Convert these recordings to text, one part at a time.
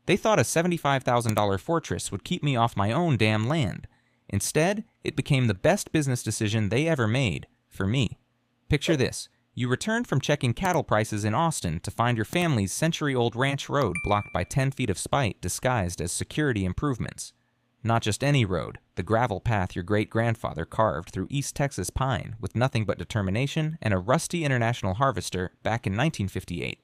They thought a $75,000 fortress would keep me off my own damn land. Instead, it became the best business decision they ever made, for me. Picture this. You return from checking cattle prices in Austin to find your family's century-old ranch road blocked by 10 feet of spite disguised as security improvements. Not just any road, the gravel path your great-grandfather carved through East Texas pine with nothing but determination and a rusty International Harvester back in 1958.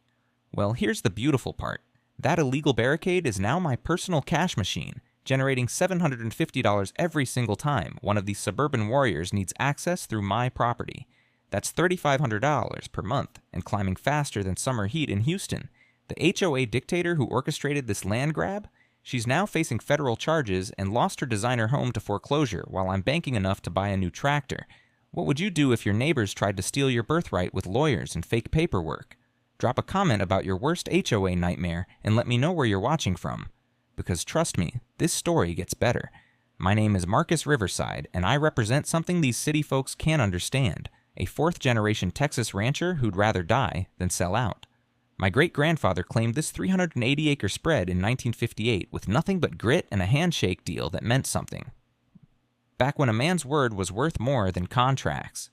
Well, here's the beautiful part. That illegal barricade is now my personal cash machine, generating $750 every single time one of these suburban warriors needs access through my property. That's $3,500 per month, and climbing faster than summer heat in Houston. The HOA dictator who orchestrated this land grab? She's now facing federal charges and lost her designer home to foreclosure while I'm banking enough to buy a new tractor. What would you do if your neighbors tried to steal your birthright with lawyers and fake paperwork? Drop a comment about your worst HOA nightmare and let me know where you're watching from. Because trust me, this story gets better. My name is Marcus Riverside, and I represent something these city folks can't understand. A fourth-generation Texas rancher who'd rather die than sell out. My great-grandfather claimed this 380-acre spread in 1958 with nothing but grit and a handshake deal that meant something. Back when a man's word was worth more than contracts.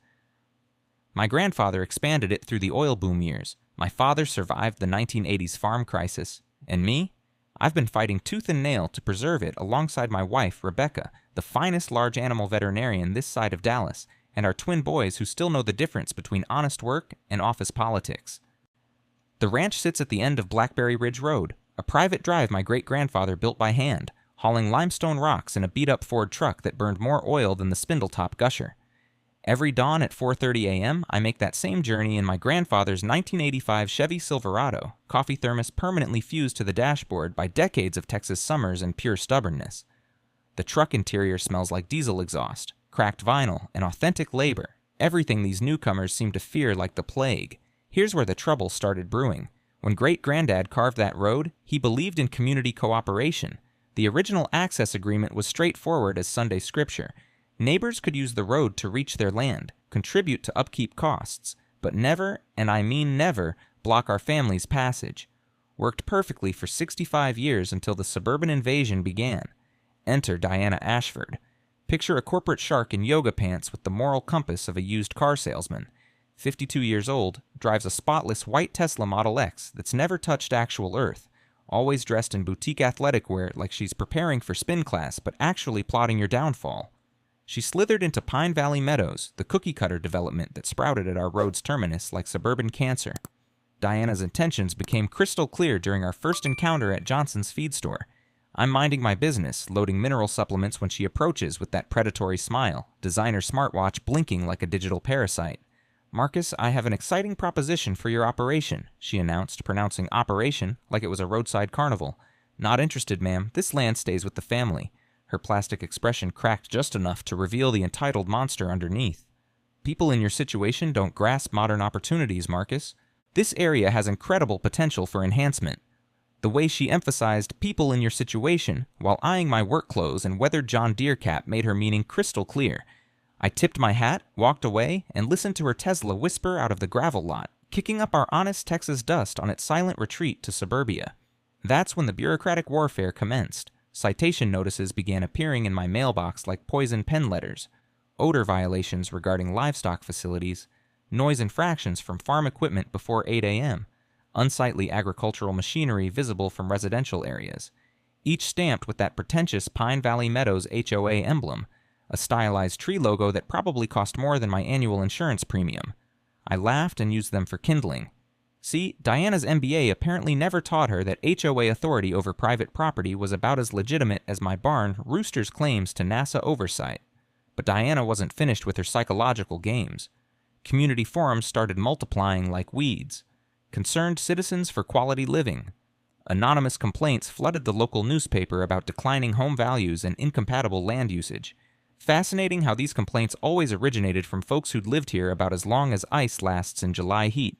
My grandfather expanded it through the oil boom years. My father survived the 1980s farm crisis. And me? I've been fighting tooth and nail to preserve it alongside my wife, Rebecca, the finest large animal veterinarian this side of Dallas, and our twin boys who still know the difference between honest work and office politics. The ranch sits at the end of Blackberry Ridge Road, a private drive my great-grandfather built by hand, hauling limestone rocks in a beat-up Ford truck that burned more oil than the Spindletop Gusher. Every dawn at 4:30 a.m., I make that same journey in my grandfather's 1985 Chevy Silverado, coffee thermos permanently fused to the dashboard by decades of Texas summers and pure stubbornness. The truck interior smells like diesel exhaust, cracked vinyl, and authentic labor, everything these newcomers seem to fear like the plague. Here's where the trouble started brewing. When great-granddad carved that road, he believed in community cooperation. The original access agreement was straightforward as Sunday scripture. Neighbors could use the road to reach their land, contribute to upkeep costs, but never, and I mean never, block our family's passage. Worked perfectly for 65 years until the suburban invasion began. Enter Diana Ashford. Picture a corporate shark in yoga pants with the moral compass of a used car salesman. 52 years old, drives a spotless white Tesla Model X that's never touched actual Earth, always dressed in boutique athletic wear like she's preparing for spin class but actually plotting your downfall. She slithered into Pine Valley Meadows, the cookie-cutter development that sprouted at our road's terminus like suburban cancer. Diana's intentions became crystal clear during our first encounter at Johnson's feed store. I'm minding my business, loading mineral supplements when she approaches with that predatory smile, designer smartwatch blinking like a digital parasite. "Marcus, I have an exciting proposition for your operation," she announced, pronouncing operation like it was a roadside carnival. "Not interested, ma'am. This land stays with the family." Her plastic expression cracked just enough to reveal the entitled monster underneath. "People in your situation don't grasp modern opportunities, Marcus. This area has incredible potential for enhancement." The way she emphasized people in your situation while eyeing my work clothes and weathered John Deere cap made her meaning crystal clear. I tipped my hat, walked away, and listened to her Tesla whisper out of the gravel lot, kicking up our honest Texas dust on its silent retreat to suburbia. That's when the bureaucratic warfare commenced. Citation notices began appearing in my mailbox like poison pen letters. Odor violations regarding livestock facilities. Noise infractions from farm equipment before 8 a.m. Unsightly agricultural machinery visible from residential areas. Each stamped with that pretentious Pine Valley Meadows HOA emblem, a stylized tree logo that probably cost more than my annual insurance premium. I laughed and used them for kindling. See, Diana's MBA apparently never taught her that HOA authority over private property was about as legitimate as my barn rooster's claims to NASA oversight. But Diana wasn't finished with her psychological games. Community forums started multiplying like weeds. Concerned citizens for quality living. Anonymous complaints flooded the local newspaper about declining home values and incompatible land usage. Fascinating how these complaints always originated from folks who'd lived here about as long as ice lasts in July heat.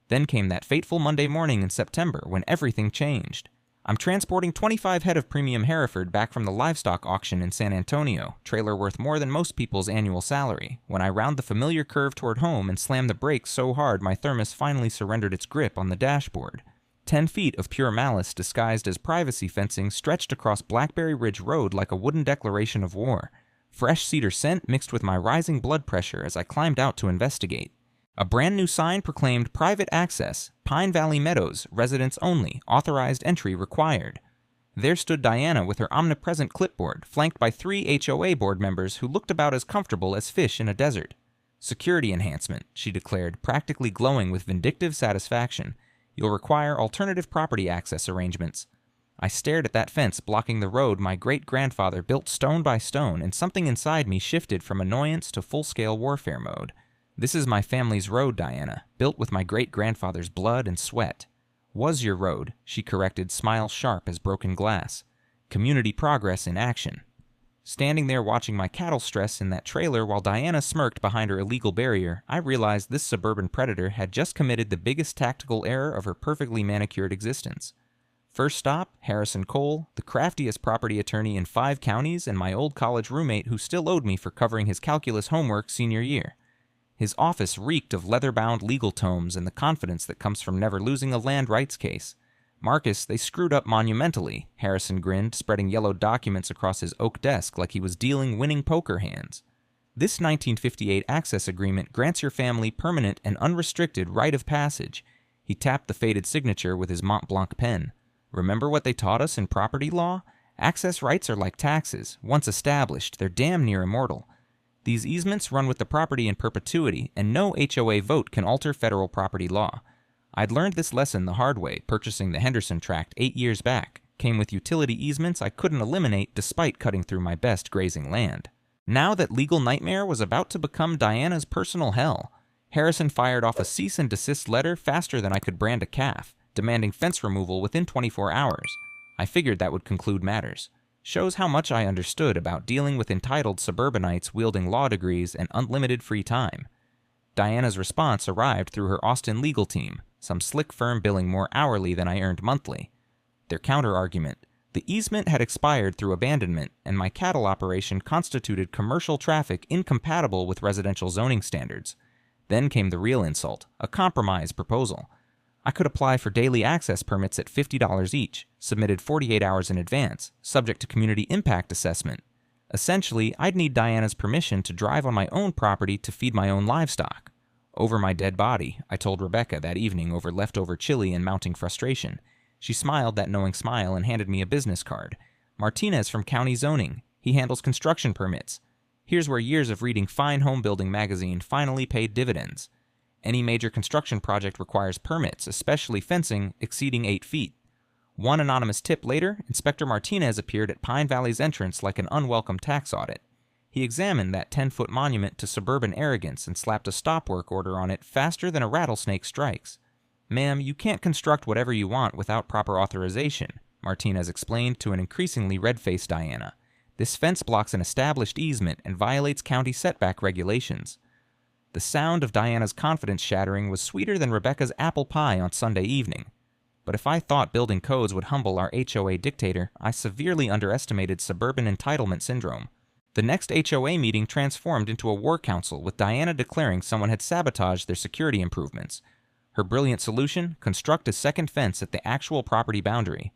Then came that fateful Monday morning in September when everything changed. I'm transporting 25 head of premium Hereford back from the livestock auction in San Antonio, trailer worth more than most people's annual salary, when I round the familiar curve toward home and slam the brakes so hard my thermos finally surrendered its grip on the dashboard. 10 feet of pure malice disguised as privacy fencing stretched across Blackberry Ridge Road like a wooden declaration of war. Fresh cedar scent mixed with my rising blood pressure as I climbed out to investigate. A brand new sign proclaimed private access, Pine Valley Meadows, residents only, authorized entry required. There stood Diana with her omnipresent clipboard, flanked by 3 HOA board members who looked about as comfortable as fish in a desert. Security enhancement, she declared, practically glowing with vindictive satisfaction. You'll require alternative property access arrangements. I stared at that fence blocking the road my great-grandfather built stone by stone, and something inside me shifted from annoyance to full-scale warfare mode. This is my family's road, Diana, built with my great-grandfather's blood and sweat. Was your road, she corrected, smile sharp as broken glass. Community progress in action. Standing there watching my cattle stress in that trailer while Diana smirked behind her illegal barrier, I realized this suburban predator had just committed the biggest tactical error of her perfectly manicured existence. First stop, Harrison Cole, the craftiest property attorney in 5 counties and my old college roommate who still owed me for covering his calculus homework senior year. His office reeked of leather-bound legal tomes and the confidence that comes from never losing a land rights case. Marcus, they screwed up monumentally, Harrison grinned, spreading yellow documents across his oak desk like he was dealing winning poker hands. This 1958 access agreement grants your family permanent and unrestricted right of passage. He tapped the faded signature with his Mont Blanc pen. Remember what they taught us in property law? Access rights are like taxes. Once established, they're damn near immortal. These easements run with the property in perpetuity, and no HOA vote can alter federal property law. I'd learned this lesson the hard way, purchasing the Henderson tract 8 years back. Came with utility easements I couldn't eliminate despite cutting through my best grazing land. Now that legal nightmare was about to become Diana's personal hell. Harrison fired off a cease and desist letter faster than I could brand a calf, demanding fence removal within 24 hours. I figured that would conclude matters. Shows how much I understood about dealing with entitled suburbanites wielding law degrees and unlimited free time. Diana's response arrived through her Austin legal team, some slick firm billing more hourly than I earned monthly. Their counter-argument: the easement had expired through abandonment, and my cattle operation constituted commercial traffic incompatible with residential zoning standards. Then came the real insult, a compromise proposal. I could apply for daily access permits at $50 each, submitted 48 hours in advance, subject to community impact assessment. Essentially, I'd need Diana's permission to drive on my own property to feed my own livestock. Over my dead body, I told Rebecca that evening over leftover chili and mounting frustration. She smiled that knowing smile and handed me a business card. Martinez from County Zoning. He handles construction permits. Here's where years of reading Fine Home Building magazine finally paid dividends. Any major construction project requires permits, especially fencing, exceeding 8 feet. One anonymous tip later, Inspector Martinez appeared at Pine Valley's entrance like an unwelcome tax audit. He examined that 10-foot monument to suburban arrogance and slapped a stop work order on it faster than a rattlesnake strikes. "Ma'am, you can't construct whatever you want without proper authorization," Martinez explained to an increasingly red-faced Diana. "This fence blocks an established easement and violates county setback regulations." The sound of Diana's confidence shattering was sweeter than Rebecca's apple pie on Sunday evening. But if I thought building codes would humble our HOA dictator, I severely underestimated suburban entitlement syndrome. The next HOA meeting transformed into a war council, with Diana declaring someone had sabotaged their security improvements. Her brilliant solution: construct a second fence at the actual property boundary.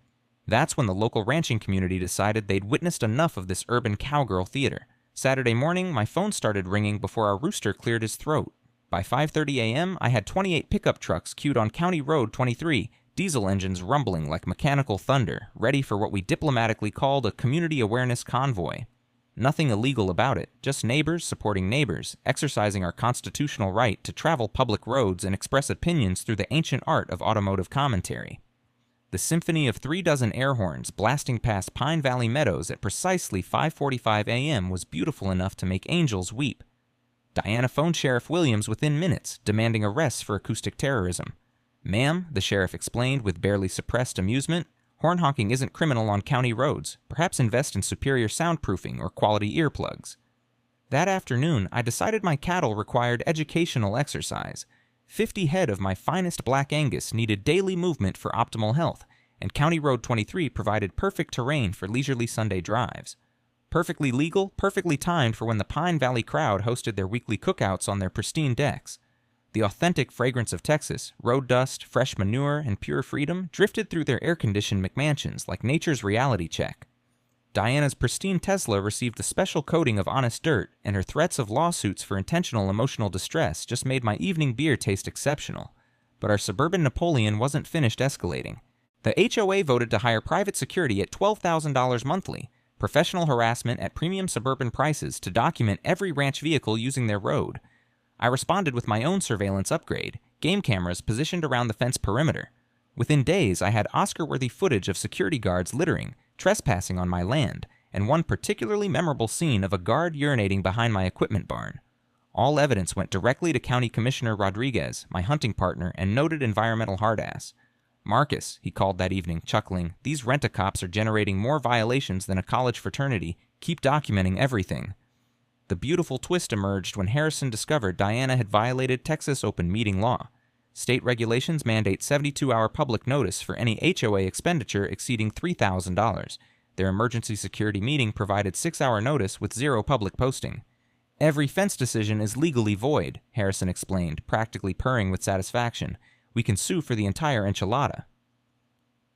That's when the local ranching community decided they'd witnessed enough of this urban cowgirl theater. Saturday morning, my phone started ringing before our rooster cleared his throat. By 5:30 a.m., I had 28 pickup trucks queued on County Road 23, diesel engines rumbling like mechanical thunder, ready for what we diplomatically called a community awareness convoy. Nothing illegal about it, just neighbors supporting neighbors, exercising our constitutional right to travel public roads and express opinions through the ancient art of automotive commentary. The symphony of 36 air horns blasting past Pine Valley Meadows at precisely 5:45 a.m. was beautiful enough to make angels weep. Diana phoned Sheriff Williams within minutes, demanding arrests for acoustic terrorism. "Ma'am," the sheriff explained with barely suppressed amusement, "horn honking isn't criminal on county roads. Perhaps invest in superior soundproofing or quality earplugs." That afternoon, I decided my cattle required educational exercise. 50 head of my finest Black Angus needed daily movement for optimal health, and County Road 23 provided perfect terrain for leisurely Sunday drives. Perfectly legal, perfectly timed for when the Pine Valley crowd hosted their weekly cookouts on their pristine decks. The authentic fragrance of Texas, road dust, fresh manure, and pure freedom drifted through their air-conditioned McMansions like nature's reality check. Diana's pristine Tesla received the special coating of honest dirt, and her threats of lawsuits for intentional emotional distress just made my evening beer taste exceptional. But our suburban Napoleon wasn't finished escalating. The HOA voted to hire private security at $12,000 monthly, professional harassment at premium suburban prices to document every ranch vehicle using their road. I responded with my own surveillance upgrade, game cameras positioned around the fence perimeter. Within days, I had Oscar-worthy footage of security guards littering, trespassing on my land, and one particularly memorable scene of a guard urinating behind my equipment barn. All evidence went directly to County Commissioner Rodriguez, my hunting partner and noted environmental hardass. "Marcus," he called that evening, chuckling, "these rent-a-cops are generating more violations than a college fraternity. Keep documenting everything." The beautiful twist emerged when Harrison discovered Diana had violated Texas open meeting law. State regulations mandate 72-hour public notice for any HOA expenditure exceeding $3,000. Their emergency security meeting provided 6-hour notice with zero public posting. "Every fence decision is legally void," Harrison explained, practically purring with satisfaction. "We can sue for the entire enchilada."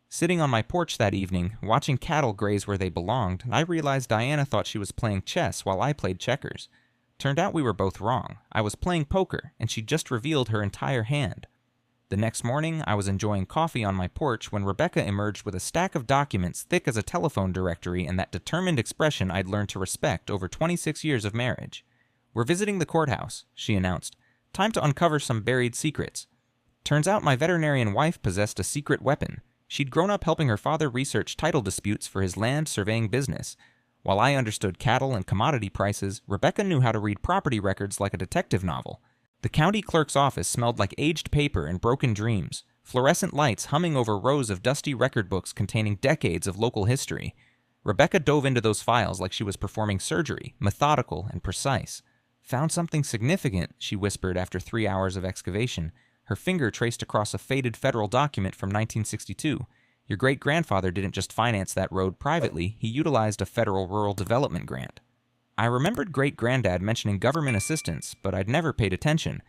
Sitting on my porch that evening, watching cattle graze where they belonged, I realized Diana thought she was playing chess while I played checkers. Turned out we were both wrong. I was playing poker, and she'd just revealed her entire hand. The next morning, I was enjoying coffee on my porch when Rebecca emerged with a stack of documents thick as a telephone directory and that determined expression I'd learned to respect over 26 years of marriage. "We're visiting the courthouse," she announced. "Time to uncover some buried secrets." Turns out my veterinarian wife possessed a secret weapon. She'd grown up helping her father research title disputes for his land surveying business. While I understood cattle and commodity prices, Rebecca knew how to read property records like a detective novel. The county clerk's office smelled like aged paper and broken dreams, fluorescent lights humming over rows of dusty record books containing decades of local history. Rebecca dove into those files like she was performing surgery, methodical and precise. "Found something significant," she whispered after 3 hours of excavation. Her finger traced across a faded federal document from 1962. "Your great-grandfather didn't just finance that road privately, he utilized a federal rural development grant." I remembered great-granddad mentioning government assistance, but I'd never paid attention.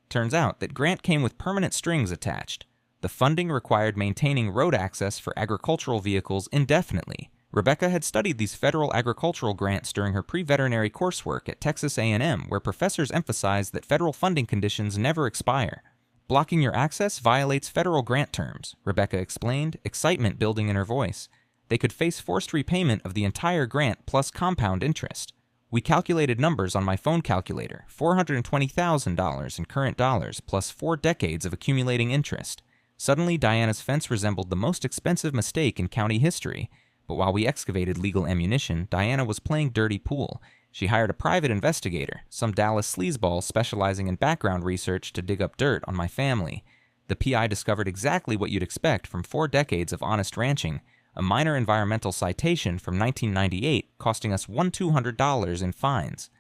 Turns out that grant came with permanent strings attached. The funding required maintaining road access for agricultural vehicles indefinitely. Rebecca had studied these federal agricultural grants during her pre-veterinary coursework at Texas A&M, where professors emphasized that federal funding conditions never expire. "Blocking your access violates federal grant terms," Rebecca explained, excitement building in her voice. They could face forced repayment of the entire grant plus compound interest. We calculated numbers on my phone calculator, $420,000 in current dollars plus 4 decades of accumulating interest. Suddenly, Diana's fence resembled the most expensive mistake in county history. But while we excavated legal ammunition, Diana was playing dirty pool. She hired a private investigator, some Dallas sleazeball specializing in background research to dig up dirt on my family. The PI discovered exactly what you'd expect from 4 decades of honest ranching, a minor environmental citation from 1998 costing us $1,200 in fines.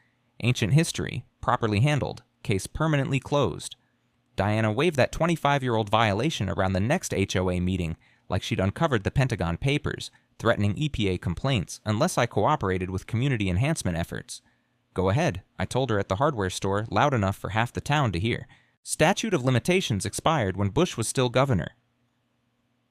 Ancient history, properly handled, case permanently closed. Diana waved that 25-year-old violation around the next HOA meeting like she'd uncovered the Pentagon Papers, threatening EPA complaints unless I cooperated with community enhancement efforts. "Go ahead," I told her at the hardware store, loud enough for half the town to hear. Statute of limitations expired when Bush was still governor.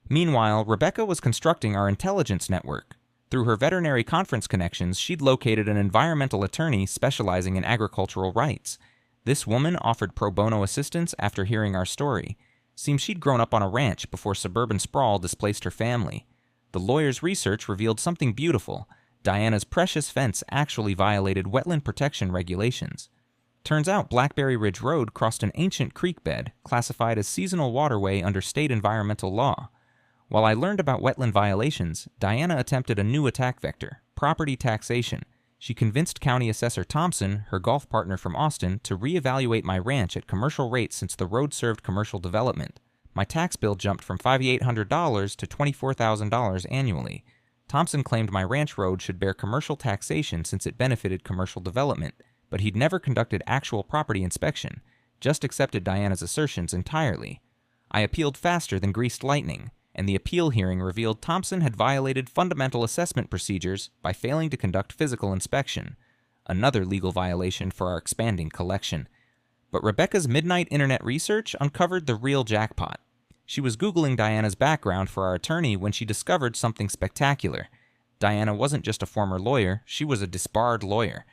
Meanwhile, Rebecca was constructing our intelligence network. Through her veterinary conference connections, she'd located an environmental attorney specializing in agricultural rights. This woman offered pro bono assistance after hearing our story. Seems she'd grown up on a ranch before suburban sprawl displaced her family. The lawyer's research revealed something beautiful. Diana's precious fence actually violated wetland protection regulations. Turns out Blackberry Ridge Road crossed an ancient creek bed, classified as seasonal waterway under state environmental law. While I learned about wetland violations, Diana attempted a new attack vector, property taxation. She convinced County Assessor Thompson, her golf partner from Austin, to reevaluate my ranch at commercial rates since the road served commercial development. My tax bill jumped from $5,800 to $24,000 annually. Thompson claimed my ranch road should bear commercial taxation since it benefited commercial development, but he'd never conducted actual property inspection, just accepted Diana's assertions entirely. I appealed faster than greased lightning, and the appeal hearing revealed Thompson had violated fundamental assessment procedures by failing to conduct physical inspection, another legal violation for our expanding collection. But Rebecca's midnight internet research uncovered the real jackpot. She was Googling Diana's background for our attorney when she discovered something spectacular. Diana wasn't just a former lawyer, she was a disbarred lawyer.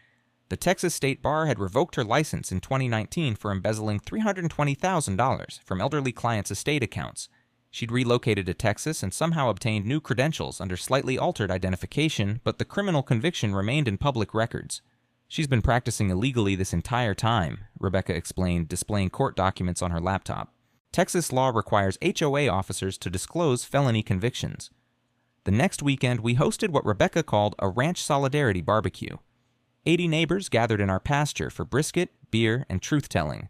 The Texas State Bar had revoked her license in 2019 for embezzling $320,000 from elderly clients' estate accounts. She'd relocated to Texas and somehow obtained new credentials under slightly altered identification, but the criminal conviction remained in public records. She's been practicing illegally this entire time, Rebecca explained, displaying court documents on her laptop. Texas law requires HOA officers to disclose felony convictions. The next weekend, we hosted what Rebecca called a ranch solidarity barbecue. 80 neighbors gathered in our pasture for brisket, beer, and truth-telling.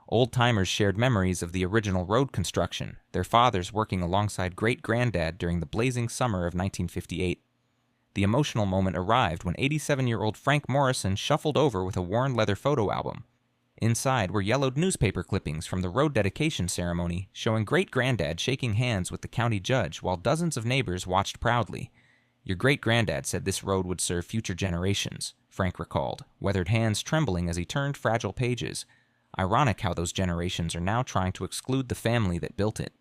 Old-timers shared memories of the original road construction, their fathers working alongside great-granddad during the blazing summer of 1958. The emotional moment arrived when 87-year-old Frank Morrison shuffled over with a worn leather photo album. Inside were yellowed newspaper clippings from the road dedication ceremony, showing great-granddad shaking hands with the county judge while dozens of neighbors watched proudly. "Your great-granddad said this road would serve future generations," Frank recalled, weathered hands trembling as he turned fragile pages. Ironic how those generations are now trying to exclude the family that built it.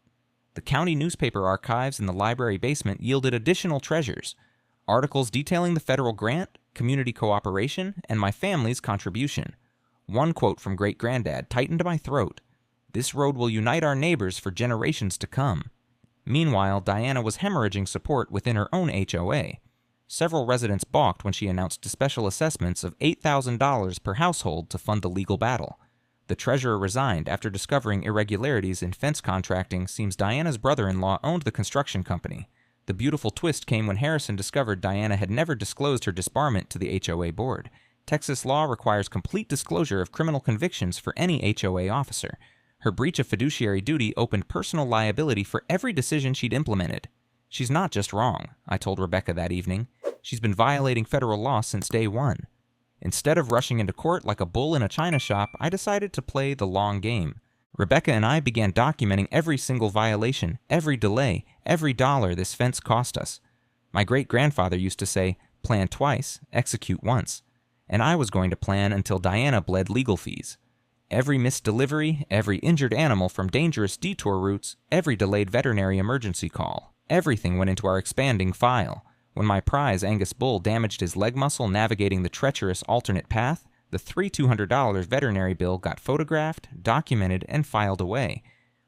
The county newspaper archives in the library basement yielded additional treasures: articles detailing the federal grant, community cooperation, and my family's contribution. One quote from great-granddad tightened my throat: "This road will unite our neighbors for generations to come." Meanwhile, Diana was hemorrhaging support within her own HOA. Several residents balked when she announced special assessments of $8,000 per household to fund the legal battle. The treasurer resigned after discovering irregularities in fence contracting. Seems Diana's brother-in-law owned the construction company. The beautiful twist came when Harrison discovered Diana had never disclosed her disbarment to the HOA board. Texas law requires complete disclosure of criminal convictions for any HOA officer. Her breach of fiduciary duty opened personal liability for every decision she'd implemented. "She's not just wrong," I told Rebecca that evening. "She's been violating federal law since day one." Instead of rushing into court like a bull in a china shop, I decided to play the long game. Rebecca and I began documenting every single violation, every delay, every dollar this fence cost us. My great-grandfather used to say, "Plan twice, execute once." And I was going to plan until Diana bled legal fees. Every missed delivery, every injured animal from dangerous detour routes, every delayed veterinary emergency call. Everything went into our expanding file. When my prize Angus bull damaged his leg muscle navigating the treacherous alternate path, the $200 veterinary bill got photographed, documented, and filed away.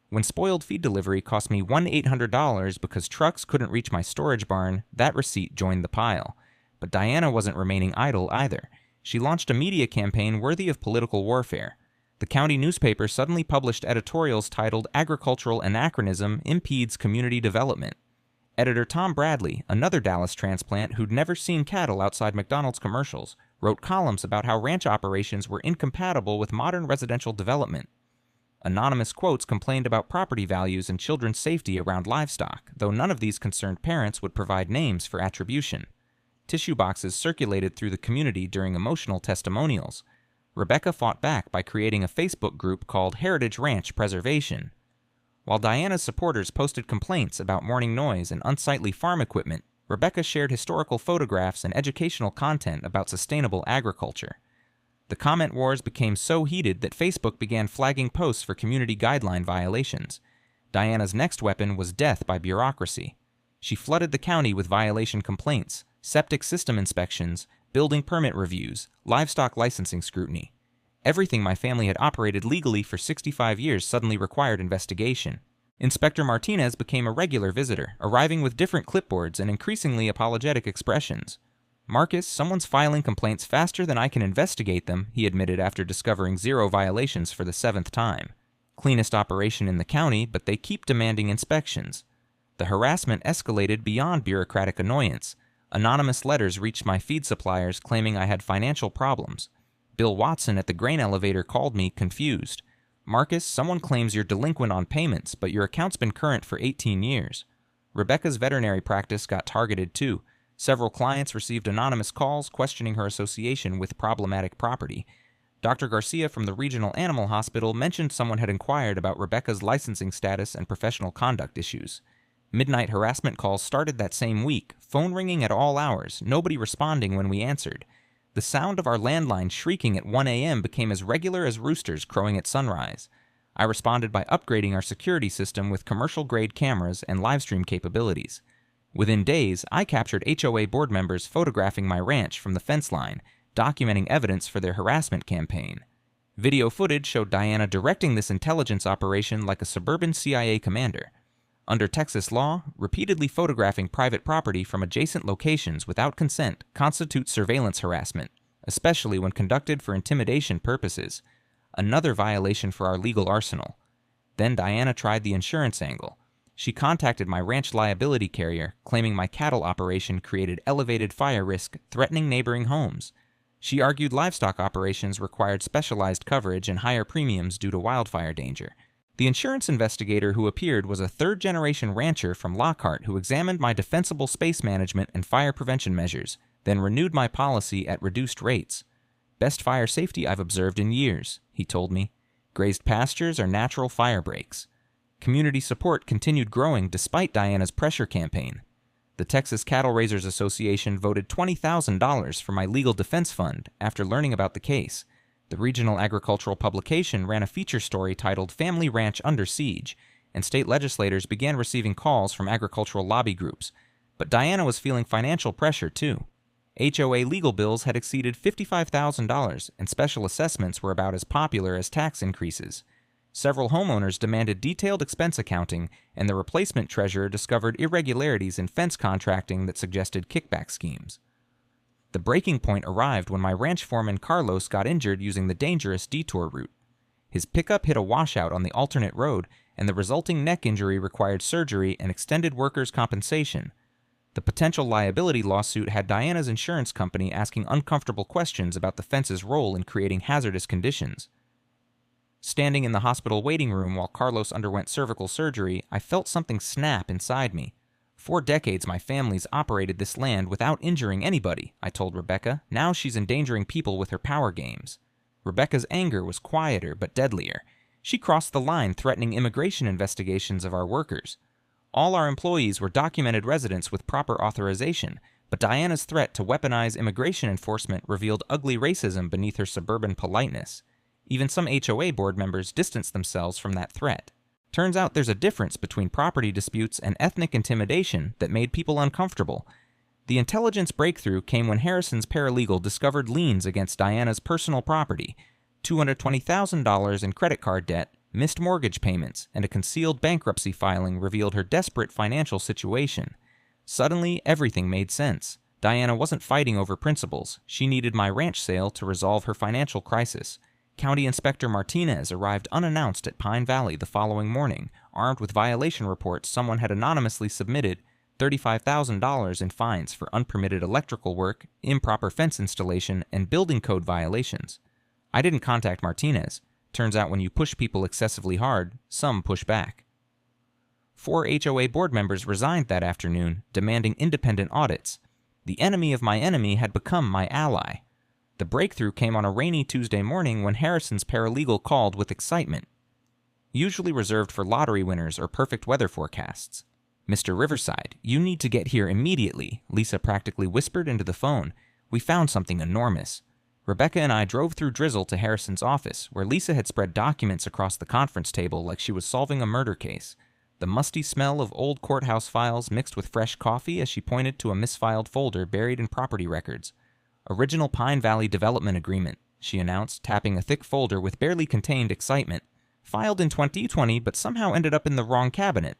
When spoiled feed delivery cost me $1,800 because trucks couldn't reach my storage barn, that receipt joined the pile. But Diana wasn't remaining idle either. She launched a media campaign worthy of political warfare. The county newspaper suddenly published editorials titled "Agricultural Anachronism Impedes Community Development." Editor Tom Bradley, another Dallas transplant who'd never seen cattle outside McDonald's commercials, wrote columns about how ranch operations were incompatible with modern residential development. Anonymous quotes complained about property values and children's safety around livestock, though none of these concerned parents would provide names for attribution. Tissue boxes circulated through the community during emotional testimonials. Rebecca fought back by creating a Facebook group called Heritage Ranch Preservation. While Diana's supporters posted complaints about morning noise and unsightly farm equipment, Rebecca shared historical photographs and educational content about sustainable agriculture. The comment wars became so heated that Facebook began flagging posts for community guideline violations. Diana's next weapon was death by bureaucracy. She flooded the county with violation complaints, septic system inspections, building permit reviews, livestock licensing scrutiny. Everything my family had operated legally for 65 years suddenly required investigation. Inspector Martinez became a regular visitor, arriving with different clipboards and increasingly apologetic expressions. "Marcus, someone's filing complaints faster than I can investigate them," he admitted after discovering 0 violations for the 7th time. Cleanest operation in the county, but they keep demanding inspections. The harassment escalated beyond bureaucratic annoyance. Anonymous letters reached my feed suppliers claiming I had financial problems. Bill Watson at the grain elevator called me, confused. "Marcus, someone claims you're delinquent on payments, but your account's been current for 18 years. Rebecca's veterinary practice got targeted too. Several clients received anonymous calls questioning her association with problematic property. Dr. Garcia from the regional animal hospital mentioned someone had inquired about Rebecca's licensing status and professional conduct issues. Midnight harassment calls started that same week, phone ringing at all hours, nobody responding when we answered. The sound of our landline shrieking at 1 a.m. became as regular as roosters crowing at sunrise. I responded by upgrading our security system with commercial-grade cameras and livestream capabilities. Within days, I captured HOA board members photographing my ranch from the fence line, documenting evidence for their harassment campaign. Video footage showed Diana directing this intelligence operation like a suburban CIA commander. Under Texas law, repeatedly photographing private property from adjacent locations without consent constitutes surveillance harassment, especially when conducted for intimidation purposes. Another violation for our legal arsenal. Then Diana tried the insurance angle. She contacted my ranch liability carrier, claiming my cattle operation created elevated fire risk, threatening neighboring homes. She argued livestock operations required specialized coverage and higher premiums due to wildfire danger. The insurance investigator who appeared was a third-generation rancher from Lockhart who examined my defensible space management and fire prevention measures, then renewed my policy at reduced rates. Best fire safety I've observed in years, he told me. Grazed pastures are natural fire breaks. Community support continued growing despite Diana's pressure campaign. The Texas Cattle Raisers Association voted $20,000 for my legal defense fund after learning about the case. The regional agricultural publication ran a feature story titled Family Ranch Under Siege, and state legislators began receiving calls from agricultural lobby groups. But Diana was feeling financial pressure too. HOA legal bills had exceeded $55,000, and special assessments were about as popular as tax increases. Several homeowners demanded detailed expense accounting, and the replacement treasurer discovered irregularities in fence contracting that suggested kickback schemes. The breaking point arrived when my ranch foreman Carlos got injured using the dangerous detour route. His pickup hit a washout on the alternate road, and the resulting neck injury required surgery and extended workers' compensation. The potential liability lawsuit had Diana's insurance company asking uncomfortable questions about the fence's role in creating hazardous conditions. Standing in the hospital waiting room while Carlos underwent cervical surgery, I felt something snap inside me. 4 decades my family's operated this land without injuring anybody, I told Rebecca. Now she's endangering people with her power games. Rebecca's anger was quieter but deadlier. She crossed the line, threatening immigration investigations of our workers. All our employees were documented residents with proper authorization, but Diana's threat to weaponize immigration enforcement revealed ugly racism beneath her suburban politeness. Even some HOA board members distanced themselves from that threat. Turns out there's a difference between property disputes and ethnic intimidation that made people uncomfortable. The intelligence breakthrough came when Harrison's paralegal discovered liens against Diana's personal property, $220,000 in credit card debt, missed mortgage payments, and a concealed bankruptcy filing revealed her desperate financial situation. Suddenly, everything made sense. Diana wasn't fighting over principles. She needed my ranch sale to resolve her financial crisis. County Inspector Martinez arrived unannounced at Pine Valley the following morning, armed with violation reports someone had anonymously submitted, $35,000 in fines for unpermitted electrical work, improper fence installation, and building code violations. I didn't contact Martinez. Turns out when you push people excessively hard, some push back. 4 HOA board members resigned that afternoon, demanding independent audits. The enemy of my enemy had become my ally. The breakthrough came on a rainy Tuesday morning when Harrison's paralegal called with excitement, usually reserved for lottery winners or perfect weather forecasts. "Mr. Riverside, you need to get here immediately," Lisa practically whispered into the phone. "We found something enormous." Rebecca and I drove through drizzle to Harrison's office, where Lisa had spread documents across the conference table like she was solving a murder case. The musty smell of old courthouse files mixed with fresh coffee as she pointed to a misfiled folder buried in property records. "Original Pine Valley Development Agreement," she announced, tapping a thick folder with barely contained excitement. "Filed in 2020, but somehow ended up in the wrong cabinet."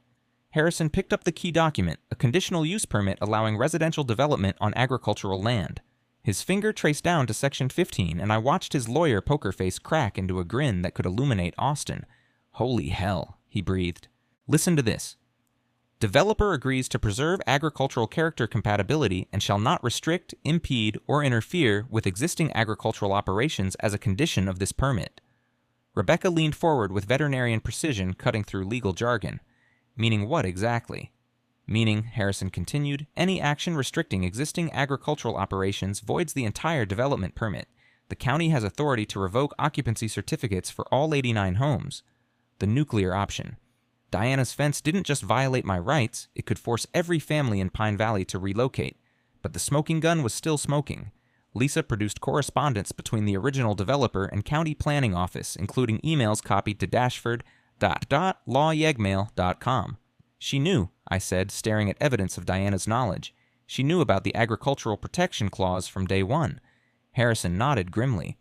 Harrison picked up the key document, a conditional use permit allowing residential development on agricultural land. His finger traced down to Section 15, and I watched his lawyer poker face crack into a grin that could illuminate Austin. "Holy hell," he breathed. "Listen to this. Developer agrees to preserve agricultural character compatibility and shall not restrict, impede, or interfere with existing agricultural operations as a condition of this permit." Rebecca leaned forward with veterinarian precision, cutting through legal jargon. "Meaning what exactly?" "Meaning," Harrison continued, "any action restricting existing agricultural operations voids the entire development permit. The county has authority to revoke occupancy certificates for all 89 homes. The nuclear option. Diana's fence didn't just violate my rights, it could force every family in Pine Valley to relocate. But the smoking gun was still smoking. Lisa produced correspondence between the original developer and county planning office, including emails copied to dashford.lawyegmail.com. She knew, I said, staring at evidence of Diana's knowledge. She knew about the Agricultural Protection Clause from day one. Harrison nodded grimly.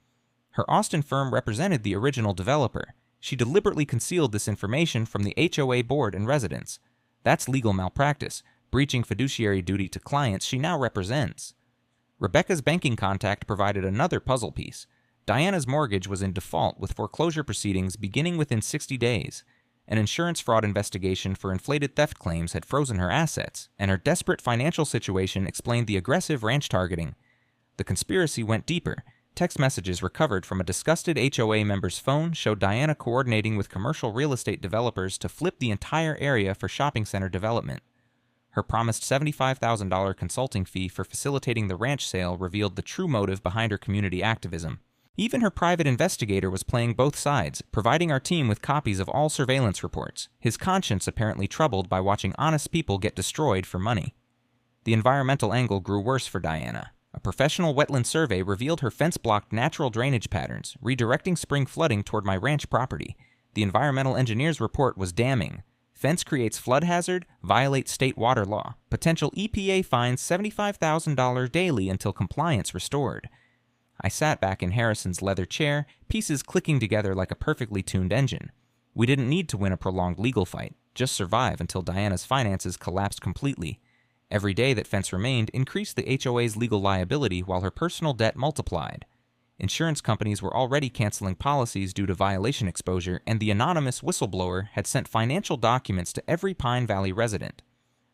Her Austin firm represented the original developer. She deliberately concealed this information from the HOA board and residents. That's legal malpractice, breaching fiduciary duty to clients she now represents. Rebecca's banking contact provided another puzzle piece. Diana's mortgage was in default with foreclosure proceedings beginning within 60 days. An insurance fraud investigation for inflated theft claims had frozen her assets, and her desperate financial situation explained the aggressive ranch targeting. The conspiracy went deeper. Text messages recovered from a disgusted HOA member's phone showed Diana coordinating with commercial real estate developers to flip the entire area for shopping center development. Her promised $75,000 consulting fee for facilitating the ranch sale revealed the true motive behind her community activism. Even her private investigator was playing both sides, providing our team with copies of all surveillance reports, his conscience apparently troubled by watching honest people get destroyed for money. The environmental angle grew worse for Diana. A professional wetland survey revealed her fence blocked natural drainage patterns, redirecting spring flooding toward my ranch property. The environmental engineer's report was damning. Fence creates flood hazard, violates state water law. Potential EPA fines $75,000 daily until compliance restored. I sat back in Harrison's leather chair, pieces clicking together like a perfectly tuned engine. We didn't need to win a prolonged legal fight, just survive until Diana's finances collapsed completely. Every day that fence remained increased the HOA's legal liability while her personal debt multiplied. Insurance companies were already canceling policies due to violation exposure, and the anonymous whistleblower had sent financial documents to every Pine Valley resident.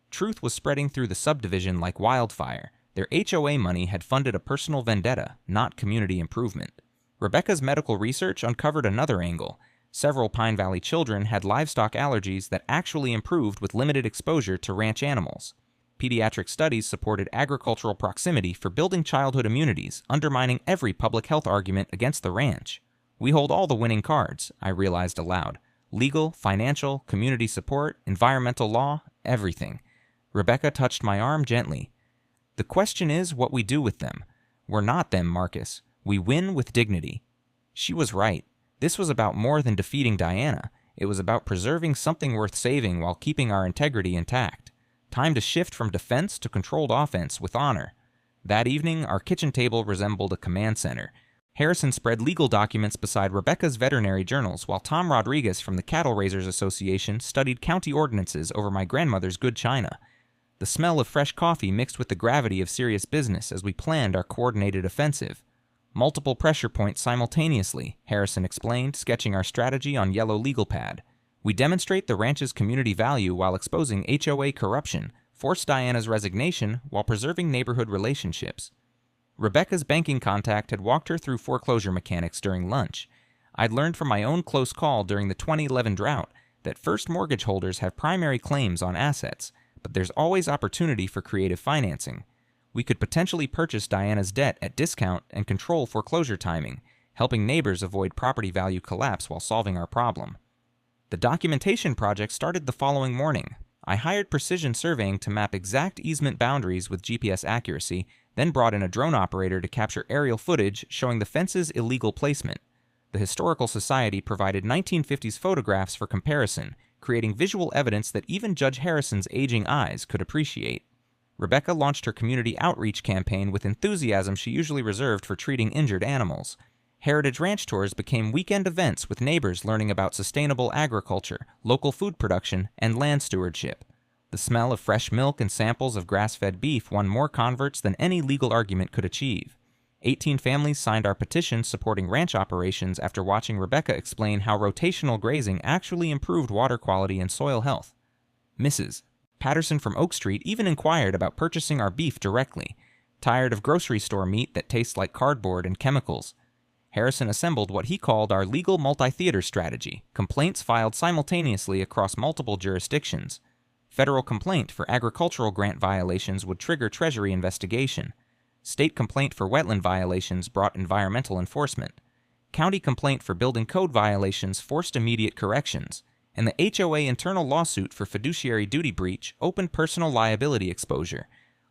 Truth was spreading through the subdivision like wildfire. Their HOA money had funded a personal vendetta, not community improvement. Rebecca's medical research uncovered another angle. Several Pine Valley children had livestock allergies that actually improved with limited exposure to ranch animals. Pediatric studies supported agricultural proximity for building childhood immunities, undermining every public health argument against the ranch. We hold all the winning cards, I realized aloud. Legal, financial, community support, environmental law, everything. Rebecca touched my arm gently. The question is what we do with them. We're not them, Marcus. We win with dignity. She was right. This was about more than defeating Diana. It was about preserving something worth saving while keeping our integrity intact. Time to shift from defense to controlled offense with honor. That evening, our kitchen table resembled a command center. Harrison spread legal documents beside Rebecca's veterinary journals, while Tom Rodriguez from the Cattle Raisers Association studied county ordinances over my grandmother's good china. The smell of fresh coffee mixed with the gravity of serious business as we planned our coordinated offensive. Multiple pressure points simultaneously, Harrison explained, sketching our strategy on yellow legal pad. We demonstrate the ranch's community value while exposing HOA corruption, force Diana's resignation while preserving neighborhood relationships. Rebecca's banking contact had walked her through foreclosure mechanics during lunch. I'd learned from my own close call during the 2011 drought that first mortgage holders have primary claims on assets, but there's always opportunity for creative financing. We could potentially purchase Diana's debt at discount and control foreclosure timing, helping neighbors avoid property value collapse while solving our problem. The documentation project started the following morning. I hired precision surveying to map exact easement boundaries with GPS accuracy, then brought in a drone operator to capture aerial footage showing the fence's illegal placement. The Historical Society provided 1950s photographs for comparison, creating visual evidence that even Judge Harrison's aging eyes could appreciate. Rebecca launched her community outreach campaign with enthusiasm she usually reserved for treating injured animals. Heritage Ranch tours became weekend events with neighbors learning about sustainable agriculture, local food production, and land stewardship. The smell of fresh milk and samples of grass-fed beef won more converts than any legal argument could achieve. 18 families signed our petition supporting ranch operations after watching Rebecca explain how rotational grazing actually improved water quality and soil health. Mrs. Patterson from Oak Street even inquired about purchasing our beef directly, tired of grocery store meat that tastes like cardboard and chemicals. Harrison assembled what he called our legal multi-theater strategy, complaints filed simultaneously across multiple jurisdictions. Federal complaint for agricultural grant violations would trigger Treasury investigation. State complaint for wetland violations brought environmental enforcement. County complaint for building code violations forced immediate corrections. And the HOA internal lawsuit for fiduciary duty breach opened personal liability exposure.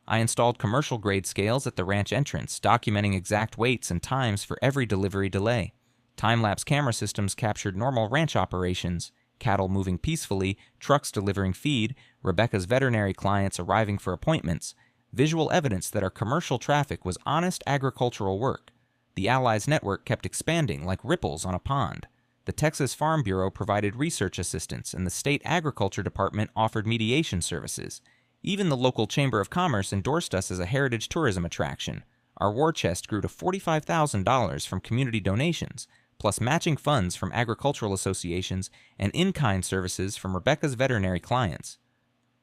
I installed commercial-grade scales at the ranch entrance, documenting exact weights and times for every delivery delay. Time-lapse camera systems captured normal ranch operations, cattle moving peacefully, trucks delivering feed, Rebecca's veterinary clients arriving for appointments, visual evidence that our commercial traffic was honest agricultural work. The Allies network kept expanding like ripples on a pond. The Texas Farm Bureau provided research assistance, and the state agriculture department offered mediation services. Even the local Chamber of Commerce endorsed us as a heritage tourism attraction. Our war chest grew to $45,000 from community donations, plus matching funds from agricultural associations and in-kind services from Rebecca's veterinary clients.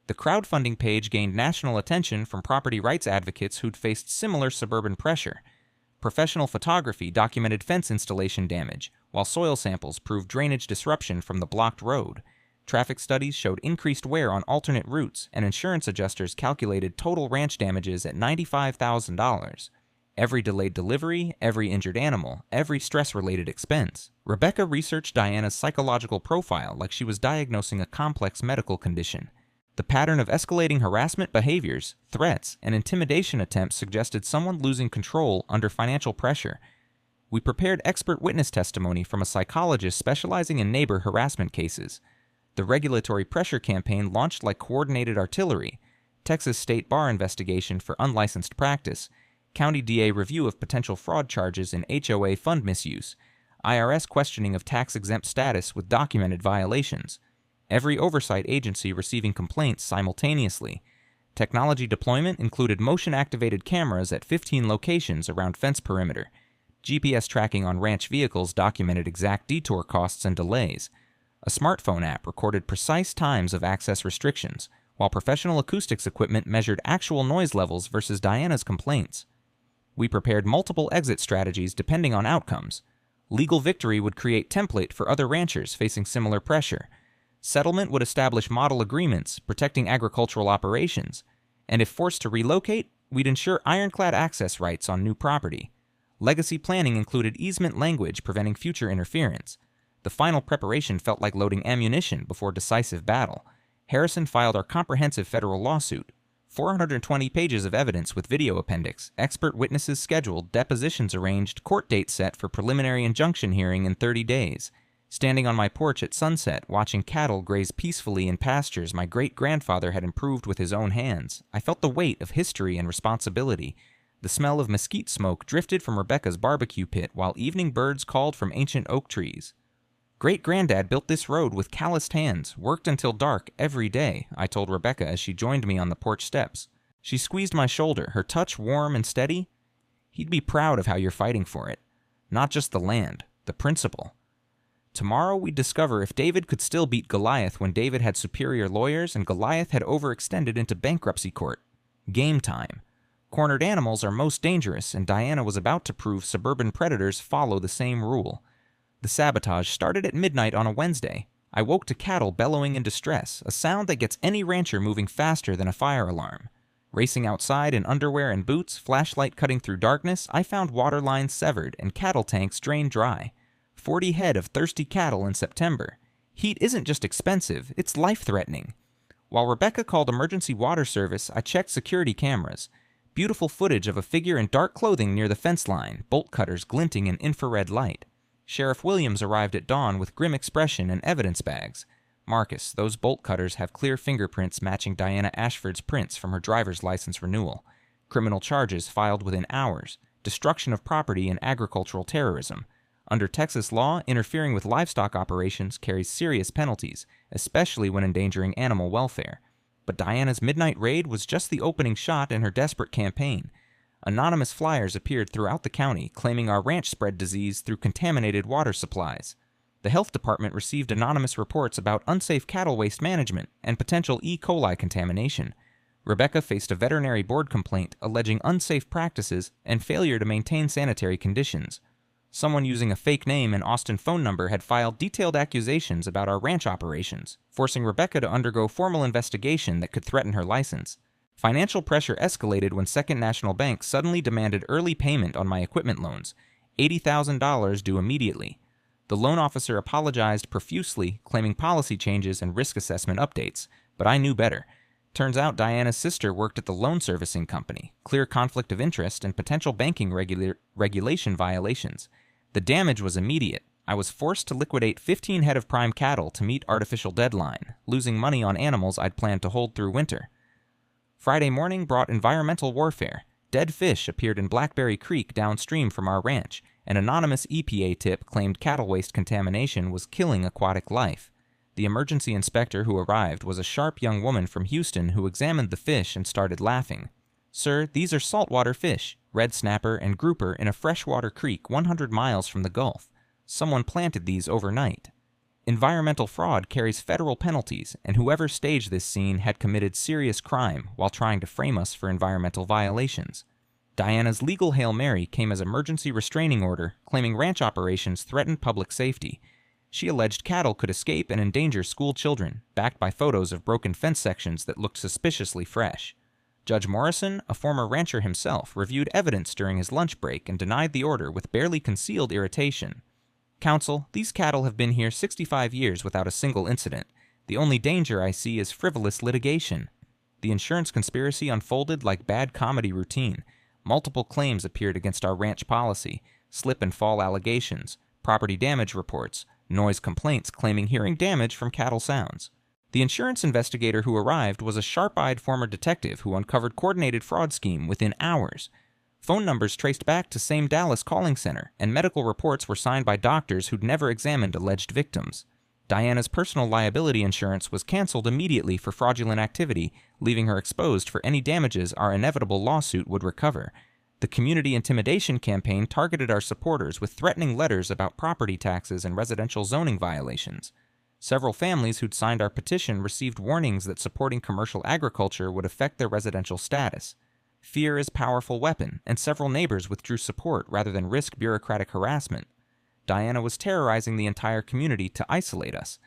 The crowdfunding page gained national attention from property rights advocates who'd faced similar suburban pressure. Professional photography documented fence installation damage, while soil samples proved drainage disruption from the blocked road. Traffic studies showed increased wear on alternate routes, and insurance adjusters calculated total ranch damages at $95,000. Every delayed delivery, every injured animal, every stress-related expense. Rebecca researched Diana's psychological profile like she was diagnosing a complex medical condition. The pattern of escalating harassment behaviors, threats, and intimidation attempts suggested someone losing control under financial pressure. We prepared expert witness testimony from a psychologist specializing in neighbor harassment cases. The regulatory pressure campaign launched like coordinated artillery. Texas State Bar investigation for unlicensed practice. County DA review of potential fraud charges in HOA fund misuse. IRS questioning of tax-exempt status with documented violations. Every oversight agency receiving complaints simultaneously. Technology deployment included motion-activated cameras at 15 locations around fence perimeter. GPS tracking on ranch vehicles documented exact detour costs and delays. A smartphone app recorded precise times of access restrictions, while professional acoustics equipment measured actual noise levels versus Diana's complaints. We prepared multiple exit strategies depending on outcomes. Legal victory would create template for other ranchers facing similar pressure. Settlement would establish model agreements protecting agricultural operations, and if forced to relocate, we'd ensure ironclad access rights on new property. Legacy planning included easement language preventing future interference. The final preparation felt like loading ammunition before decisive battle. Harrison filed our comprehensive federal lawsuit. 420 pages of evidence with video appendix, expert witnesses scheduled, depositions arranged, court date set for preliminary injunction hearing in 30 days. Standing on my porch at sunset, watching cattle graze peacefully in pastures my great-grandfather had improved with his own hands, I felt the weight of history and responsibility. The smell of mesquite smoke drifted from Rebecca's barbecue pit while evening birds called from ancient oak trees. Great-granddad built this road with calloused hands, worked until dark every day, I told Rebecca as she joined me on the porch steps. She squeezed my shoulder, her touch warm and steady. He'd be proud of how you're fighting for it. Not just the land, the principle. Tomorrow we'd discover if David could still beat Goliath when David had superior lawyers and Goliath had overextended into bankruptcy court. Game time. Cornered animals are most dangerous, and Diana was about to prove suburban predators follow the same rule. The sabotage started at midnight on a Wednesday. I woke to cattle bellowing in distress, a sound that gets any rancher moving faster than a fire alarm. Racing outside in underwear and boots, flashlight cutting through darkness, I found water lines severed and cattle tanks drained dry. 40 head of thirsty cattle in September. Heat isn't just expensive, it's life-threatening. While Rebecca called emergency water service, I checked security cameras. Beautiful footage of a figure in dark clothing near the fence line, bolt cutters glinting in infrared light. Sheriff Williams arrived at dawn with grim expression and evidence bags. Marcus, those bolt cutters have clear fingerprints matching Diana Ashford's prints from her driver's license renewal. Criminal charges filed within hours. Destruction of property and agricultural terrorism. Under Texas law, interfering with livestock operations carries serious penalties, especially when endangering animal welfare. But Diana's midnight raid was just the opening shot in her desperate campaign. Anonymous flyers appeared throughout the county, claiming our ranch spread disease through contaminated water supplies. The health department received anonymous reports about unsafe cattle waste management and potential E. coli contamination. Rebecca faced a veterinary board complaint alleging unsafe practices and failure to maintain sanitary conditions. Someone using a fake name and Austin phone number had filed detailed accusations about our ranch operations, forcing Rebecca to undergo formal investigation that could threaten her license. Financial pressure escalated when Second National Bank suddenly demanded early payment on my equipment loans, $80,000 due immediately. The loan officer apologized profusely, claiming policy changes and risk assessment updates, but I knew better. Turns out Diana's sister worked at the loan servicing company, clear conflict of interest and potential banking regulation violations. The damage was immediate. I was forced to liquidate 15 head of prime cattle to meet artificial deadline, losing money on animals I'd planned to hold through winter. Friday morning brought environmental warfare. Dead fish appeared in Blackberry Creek downstream from our ranch. An anonymous EPA tip claimed cattle waste contamination was killing aquatic life. The emergency inspector who arrived was a sharp young woman from Houston who examined the fish and started laughing. "Sir, these are saltwater fish, red snapper and grouper in a freshwater creek 100 miles from the Gulf. Someone planted these overnight." Environmental fraud carries federal penalties, and whoever staged this scene had committed serious crime while trying to frame us for environmental violations. Diana's legal Hail Mary came as emergency restraining order, claiming ranch operations threatened public safety. She alleged cattle could escape and endanger school children, backed by photos of broken fence sections that looked suspiciously fresh. Judge Morrison, a former rancher himself, reviewed evidence during his lunch break and denied the order with barely concealed irritation. "Counsel, these cattle have been here 65 years without a single incident. The only danger I see is frivolous litigation." The insurance conspiracy unfolded like bad comedy routine. Multiple claims appeared against our ranch policy, slip and fall allegations, property damage reports, noise complaints claiming hearing damage from cattle sounds. The insurance investigator who arrived was a sharp-eyed former detective who uncovered coordinated fraud scheme within hours. Phone numbers traced back to same Dallas calling center, and medical reports were signed by doctors who'd never examined alleged victims. Diana's personal liability insurance was canceled immediately for fraudulent activity, leaving her exposed for any damages our inevitable lawsuit would recover. The community intimidation campaign targeted our supporters with threatening letters about property taxes and residential zoning violations. Several families who'd signed our petition received warnings that supporting commercial agriculture would affect their residential status. Fear is a powerful weapon, and several neighbors withdrew support rather than risk bureaucratic harassment. Diana was terrorizing the entire community to isolate us.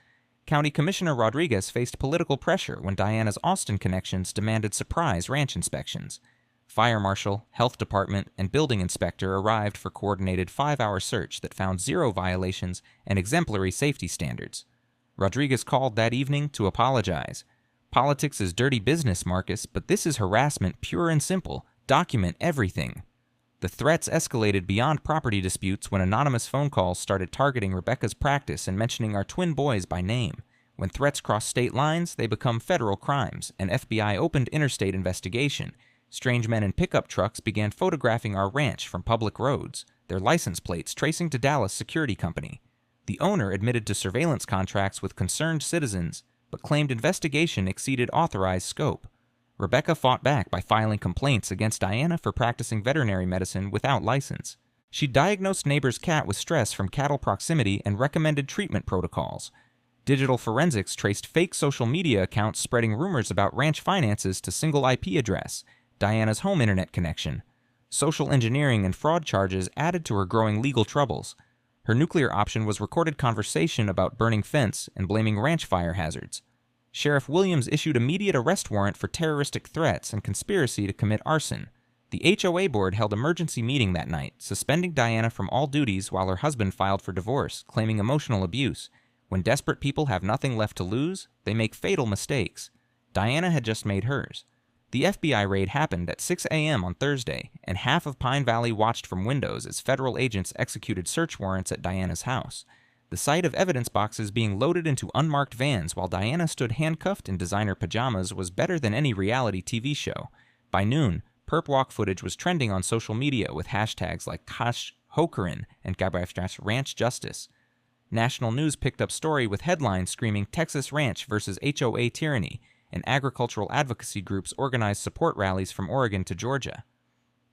County Commissioner Rodriguez faced political pressure when Diana's Austin connections demanded surprise ranch inspections. Fire marshal, health department, and building inspector arrived for coordinated 5-hour search that found 0 violations and exemplary safety standards. Rodriguez called that evening to apologize. "Politics is dirty business, Marcus, but this is harassment pure and simple. Document everything." The threats escalated beyond property disputes when anonymous phone calls started targeting Rebecca's practice and mentioning our twin boys by name. When threats cross state lines, they become federal crimes. An FBI opened interstate investigation. Strange men in pickup trucks began photographing our ranch from public roads, their license plates tracing to Dallas Security Company. The owner admitted to surveillance contracts with concerned citizens, but claimed investigation exceeded authorized scope. Rebecca fought back by filing complaints against Diana for practicing veterinary medicine without license. She diagnosed neighbors' cat with stress from cattle proximity and recommended treatment protocols. Digital forensics traced fake social media accounts spreading rumors about ranch finances to single IP address, Diana's home internet connection. Social engineering and fraud charges added to her growing legal troubles. Her nuclear option was recorded conversation about burning fence and blaming ranch fire hazards. Sheriff Williams issued immediate arrest warrant for terroristic threats and conspiracy to commit arson. The HOA board held emergency meeting that night, suspending Diana from all duties while her husband filed for divorce, claiming emotional abuse. When desperate people have nothing left to lose, they make fatal mistakes. Diana had just made hers. The FBI raid happened at 6 a.m. on Thursday, and half of Pine Valley watched from windows as federal agents executed search warrants at Diana's house. The sight of evidence boxes being loaded into unmarked vans while Diana stood handcuffed in designer pajamas was better than any reality TV show. By noon, perp walk footage was trending on social media with hashtags like Kash Hokaran and Gabrafstra's Ranch Justice. National news picked up story with headlines screaming Texas Ranch versus HOA tyranny, and agricultural advocacy groups organized support rallies from Oregon to Georgia.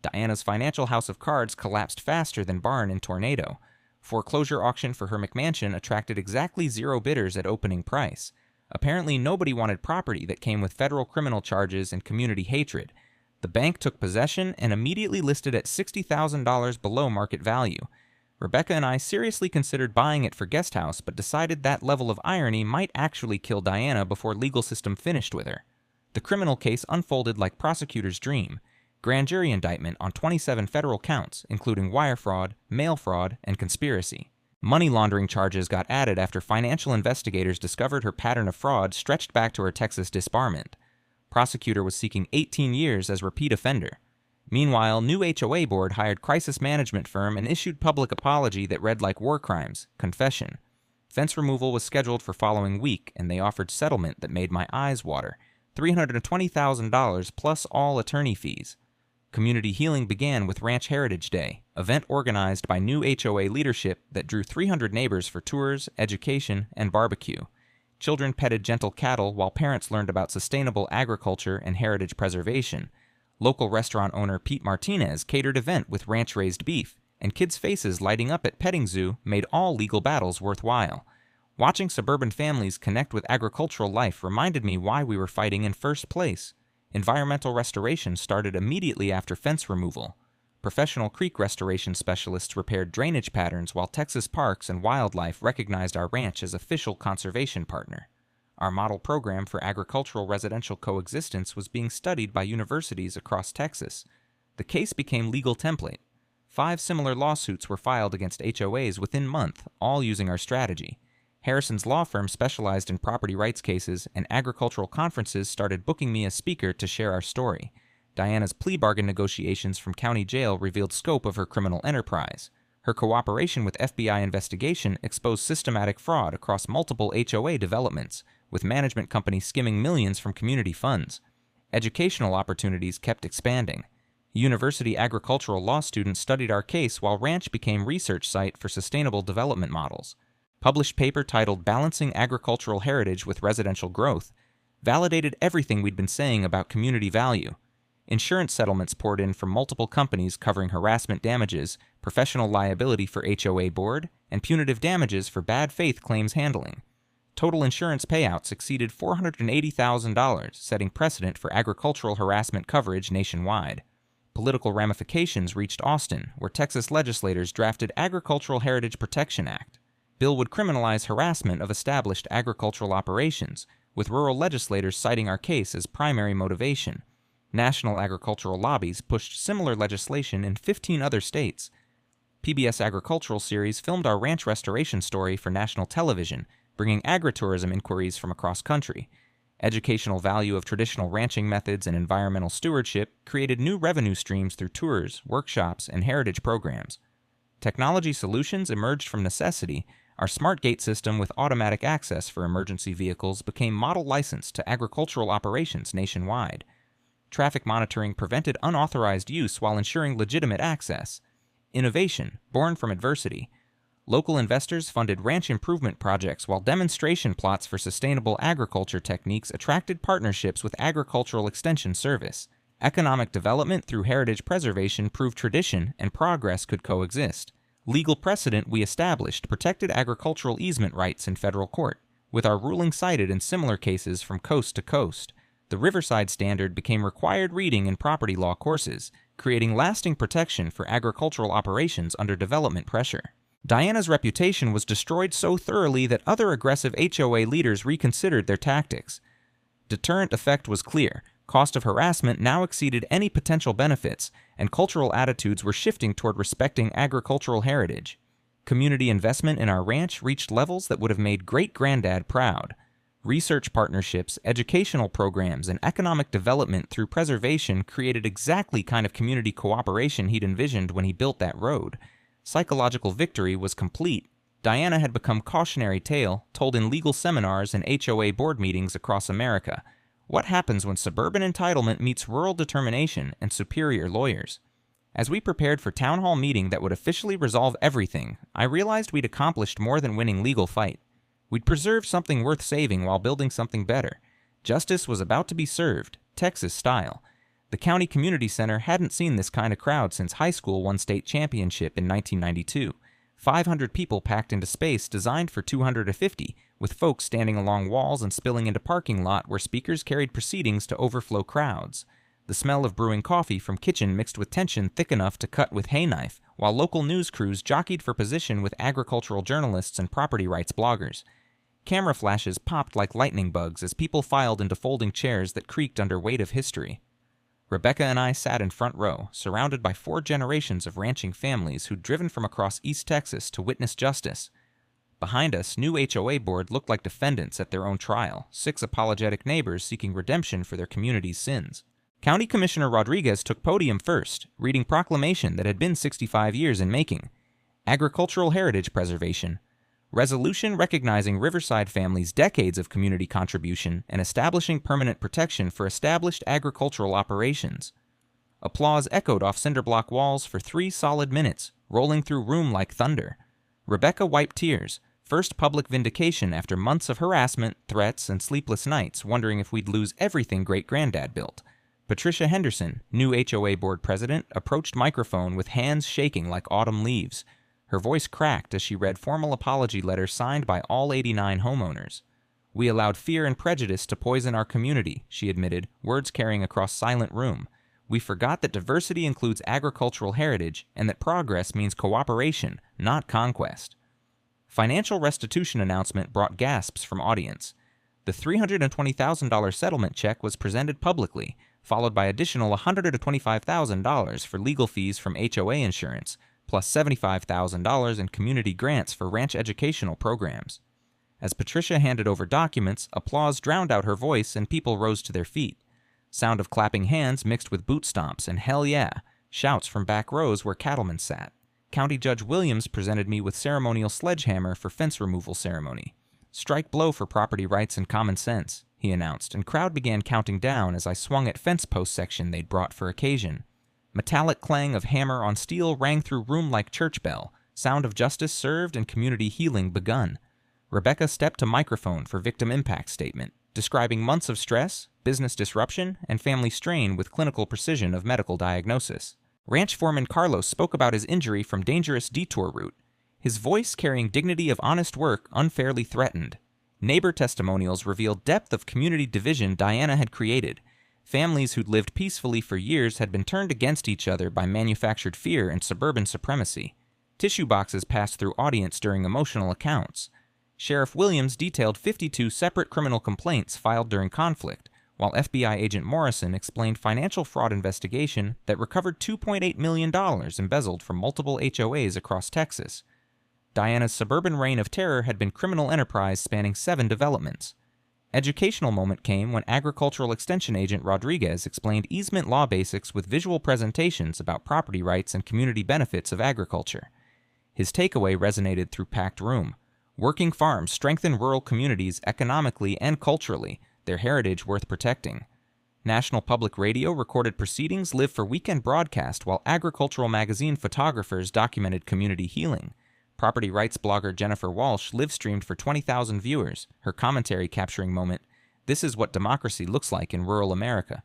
Diana's financial house of cards collapsed faster than barn in tornado. Foreclosure auction for her McMansion attracted exactly 0 bidders at opening price. Apparently nobody wanted property that came with federal criminal charges and community hatred. The bank took possession and immediately listed at $60,000 below market value. Rebecca and I seriously considered buying it for guest house, but decided that level of irony might actually kill Diana before legal system finished with her. The criminal case unfolded like prosecutors' dream. Grand jury indictment on 27 federal counts, including wire fraud, mail fraud, and conspiracy. Money laundering charges got added after financial investigators discovered her pattern of fraud stretched back to her Texas disbarment. Prosecutor was seeking 18 years as repeat offender. Meanwhile, new HOA board hired crisis management firm and issued public apology that read like war crimes, confession. Fence removal was scheduled for following week, and they offered settlement that made my eyes water, $320,000 plus all attorney fees. Community healing began with Ranch Heritage Day, event organized by new HOA leadership that drew 300 neighbors for tours, education, and barbecue. Children petted gentle cattle while parents learned about sustainable agriculture and heritage preservation. Local restaurant owner Pete Martinez catered event with ranch-raised beef, and kids' faces lighting up at petting zoo made all legal battles worthwhile. Watching suburban families connect with agricultural life reminded me why we were fighting in first place. Environmental restoration started immediately after fence removal. Professional creek restoration specialists repaired drainage patterns while Texas Parks and Wildlife recognized our ranch as official conservation partner. Our model program for agricultural residential coexistence was being studied by universities across Texas. The case became legal template. 5 similar lawsuits were filed against HOAs within month, all using our strategy. Harrison's law firm specialized in property rights cases, and agricultural conferences started booking me as speaker to share our story. Diana's plea bargain negotiations from county jail revealed scope of her criminal enterprise. Her cooperation with FBI investigation exposed systematic fraud across multiple HOA developments, with management companies skimming millions from community funds. Educational opportunities kept expanding. University agricultural law students studied our case while ranch became research site for sustainable development models. Published paper titled Balancing Agricultural Heritage with Residential Growth validated everything we'd been saying about community value. Insurance settlements poured in from multiple companies covering harassment damages, professional liability for HOA board, and punitive damages for bad faith claims handling. Total insurance payouts exceeded $480,000, setting precedent for agricultural harassment coverage nationwide. Political ramifications reached Austin, where Texas legislators drafted Agricultural Heritage Protection Act. Bill would criminalize harassment of established agricultural operations, with rural legislators citing our case as primary motivation. National agricultural lobbies pushed similar legislation in 15 other states. PBS Agricultural Series filmed our ranch restoration story for national television, bringing agritourism inquiries from across country. Educational value of traditional ranching methods and environmental stewardship created new revenue streams through tours, workshops, and heritage programs. Technology solutions emerged from necessity. Our smart gate system with automatic access for emergency vehicles became model licensed to agricultural operations nationwide. Traffic monitoring prevented unauthorized use while ensuring legitimate access. Innovation, born from adversity. Local investors funded ranch improvement projects while demonstration plots for sustainable agriculture techniques attracted partnerships with Agricultural Extension Service. Economic development through heritage preservation proved tradition and progress could coexist. Legal precedent we established protected agricultural easement rights in federal court, with our ruling cited in similar cases from coast to coast. The Riverside Standard became required reading in property law courses, creating lasting protection for agricultural operations under development pressure. Diana's reputation was destroyed so thoroughly that other aggressive HOA leaders reconsidered their tactics. Deterrent effect was clear. Cost of harassment now exceeded any potential benefits, and cultural attitudes were shifting toward respecting agricultural heritage. Community investment in our ranch reached levels that would have made great-granddad proud. Research partnerships, educational programs, and economic development through preservation created exactly kind of community cooperation he'd envisioned when he built that road. Psychological victory was complete. Diana had become cautionary tale told in legal seminars and HOA board meetings across America. What happens when suburban entitlement meets rural determination and superior lawyers? As we prepared for town hall meeting that would officially resolve everything, I realized we'd accomplished more than winning legal fight. We'd preserved something worth saving while building something better. Justice was about to be served, Texas style. The county community center hadn't seen this kind of crowd since high school won state championship in 1992. 500 people packed into space designed for 250, with folks standing along walls and spilling into parking lot where speakers carried proceedings to overflow crowds. The smell of brewing coffee from kitchen mixed with tension thick enough to cut with hay knife, while local news crews jockeyed for position with agricultural journalists and property rights bloggers. Camera flashes popped like lightning bugs as people filed into folding chairs that creaked under weight of history. Rebecca and I sat in front row, surrounded by 4 generations of ranching families who'd driven from across East Texas to witness justice. Behind us, new HOA board looked like defendants at their own trial, 6 apologetic neighbors seeking redemption for their community's sins. County Commissioner Rodriguez took podium first, reading proclamation that had been 65 years in making. Agricultural heritage preservation. Resolution recognizing Riverside families' decades of community contribution and establishing permanent protection for established agricultural operations. Applause echoed off cinderblock walls for 3 solid minutes, rolling through room like thunder. Rebecca wiped tears, first public vindication after months of harassment, threats, and sleepless nights wondering if we'd lose everything great-granddad built. Patricia Henderson, new HOA board president, approached microphone with hands shaking like autumn leaves. Her voice cracked as she read formal apology letters signed by all 89 homeowners. "We allowed fear and prejudice to poison our community," she admitted, words carrying across silent room. "We forgot that diversity includes agricultural heritage and that progress means cooperation, not conquest." Financial restitution announcement brought gasps from audience. The $320,000 settlement check was presented publicly, followed by additional $125,000 for legal fees from HOA insurance, plus $75,000 in community grants for ranch educational programs. As Patricia handed over documents, applause drowned out her voice and people rose to their feet. Sound of clapping hands mixed with boot stomps and "hell yeah" shouts from back rows where cattlemen sat. County Judge Williams presented me with ceremonial sledgehammer for fence removal ceremony. "Strike blow for property rights and common sense," he announced, and crowd began counting down as I swung at fence post section they'd brought for occasion. Metallic clang of hammer on steel rang through room like church bell, sound of justice served and community healing begun. Rebecca stepped to microphone for victim impact statement, describing months of stress, business disruption, and family strain with clinical precision of medical diagnosis. Ranch foreman Carlos spoke about his injury from dangerous detour route, his voice carrying dignity of honest work unfairly threatened. Neighbor testimonials revealed depth of community division Diana had created. Families who'd lived peacefully for years had been turned against each other by manufactured fear and suburban supremacy. Tissue boxes passed through audience during emotional accounts. Sheriff Williams detailed 52 separate criminal complaints filed during conflict, while FBI agent Morrison explained financial fraud investigation that recovered $2.8 million embezzled from multiple HOAs across Texas. Diana's suburban reign of terror had been criminal enterprise spanning 7 developments. Educational moment came when agricultural extension agent Rodriguez explained easement law basics with visual presentations about property rights and community benefits of agriculture. His takeaway resonated through packed room. Working farms strengthen rural communities economically and culturally, their heritage worth protecting. National Public Radio recorded proceedings live for weekend broadcast while agricultural magazine photographers documented community healing. Property rights blogger Jennifer Walsh live-streamed for 20,000 viewers, her commentary capturing moment, "This is what democracy looks like in rural America."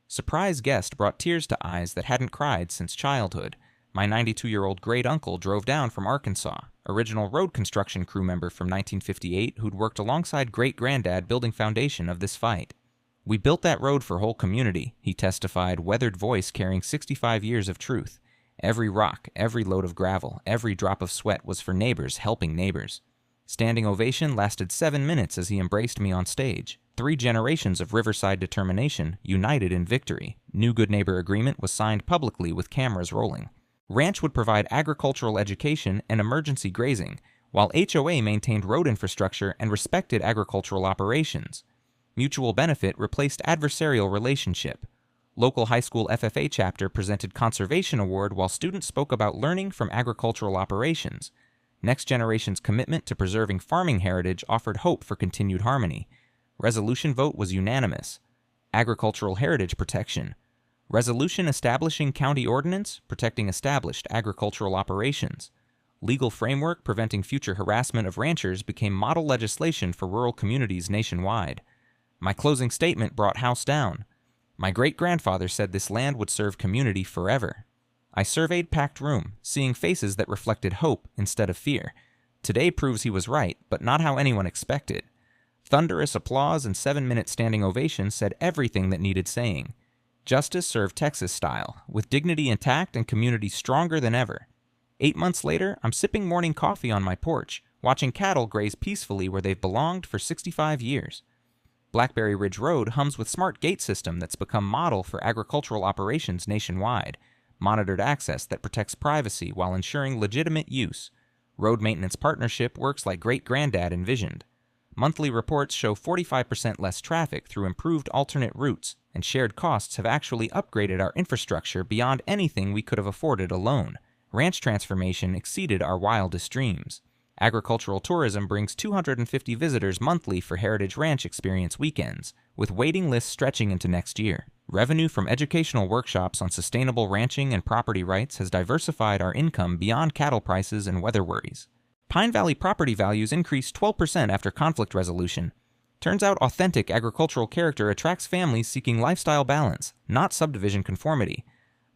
Surprise guest brought tears to eyes that hadn't cried since childhood. My 92-year-old great-uncle drove down from Arkansas, original road construction crew member from 1958 who'd worked alongside great-granddad building foundation of this fight. "We built that road for whole community," he testified, weathered voice carrying 65 years of truth. "Every rock, every load of gravel, every drop of sweat was for neighbors helping neighbors." Standing ovation lasted 7 minutes as he embraced me on stage. 3 generations of Riverside determination united in victory. New Good Neighbor Agreement was signed publicly with cameras rolling. Ranch would provide agricultural education and emergency grazing, while HOA maintained road infrastructure and respected agricultural operations. Mutual benefit replaced adversarial relationship. Local high school FFA chapter presented Conservation Award while students spoke about learning from agricultural operations. Next generation's commitment to preserving farming heritage offered hope for continued harmony. Resolution vote was unanimous. Agricultural heritage protection. Resolution establishing county ordinance protecting established agricultural operations. Legal framework preventing future harassment of ranchers became model legislation for rural communities nationwide. My closing statement brought house down. My great-grandfather said this land would serve community forever. I surveyed packed room, seeing faces that reflected hope instead of fear. Today proves he was right, but not how anyone expected. Thunderous applause and 7-minute standing ovation said everything that needed saying. Justice served Texas style, with dignity intact and community stronger than ever. 8 months later, I'm sipping morning coffee on my porch, watching cattle graze peacefully where they've belonged for 65 years. Blackberry Ridge Road hums with smart gate system that's become model for agricultural operations nationwide. Monitored access that protects privacy while ensuring legitimate use. Road Maintenance Partnership works like great-granddad envisioned. Monthly reports show 45% less traffic through improved alternate routes, and shared costs have actually upgraded our infrastructure beyond anything we could have afforded alone. Ranch transformation exceeded our wildest dreams. Agricultural tourism brings 250 visitors monthly for Heritage Ranch Experience weekends, with waiting lists stretching into next year. Revenue from educational workshops on sustainable ranching and property rights has diversified our income beyond cattle prices and weather worries. Pine Valley property values increased 12% after conflict resolution. Turns out authentic agricultural character attracts families seeking lifestyle balance, not subdivision conformity.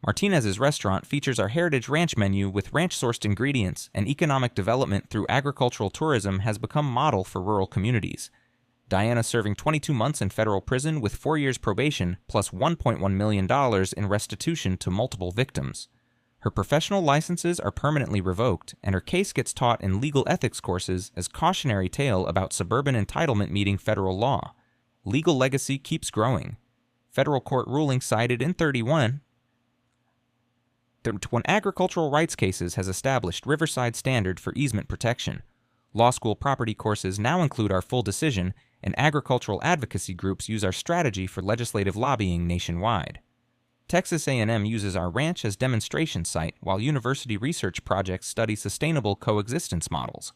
Martinez's restaurant features our Heritage Ranch menu with ranch-sourced ingredients, and economic development through agricultural tourism has become model for rural communities. Diana serving 22 months in federal prison with 4 years probation plus $1.1 million in restitution to multiple victims. Her professional licenses are permanently revoked, and her case gets taught in legal ethics courses as cautionary tale about suburban entitlement meeting federal law. Legal legacy keeps growing. Federal court ruling cited in 31 when agricultural rights cases has established Riverside standard for easement protection. Law school property courses now include our full decision, and agricultural advocacy groups use our strategy for legislative lobbying nationwide. Texas A&M uses our ranch as demonstration site, while university research projects study sustainable coexistence models.